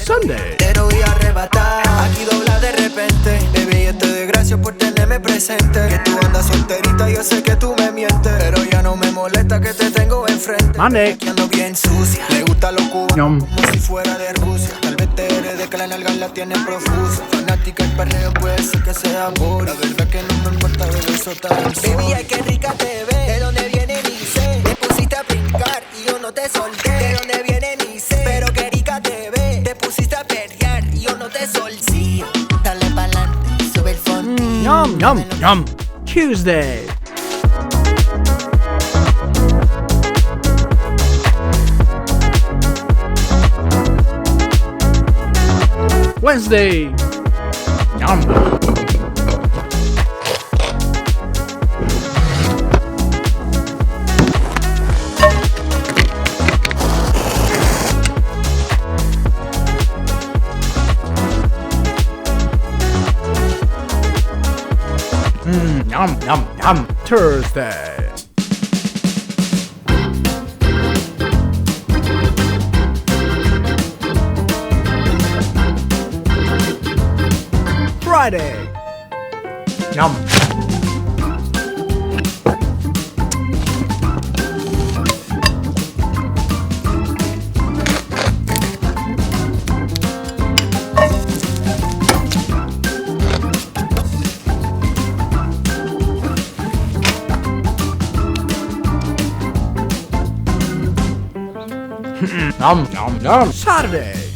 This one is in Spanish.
Sunday. Te lo voy a arrebatar, aquí dobla de repente. Baby, yo te doy gracias por tenerme presente. Que tú andas solterita, yo sé que tú me mientes, pero ya no me molesta que te tengo enfrente. Monday. Que ando bien sucia, le gusta lo cubano Yum. como si fuera de Rusia. Tal vez te herede que la nalga la tiene profusa. Fanática el perreo, puede ser que sea por. La verdad que no me importa ver eso tan. Baby, ay, qué rica te ves. ¿De dónde viene ni sé? Te pusiste a brincar y yo no te solté. ¿De dónde viene ni sé? Pero qué rica te ves. Te pusiste a perrear y yo no te solté. Dale pa'lante, sube el fondo. Yum, yum, yum. Tuesday. Wednesday. Yum. Yum, yum, yum. Thursday. Friday. Yum. Yum, yum, yum. Saturday.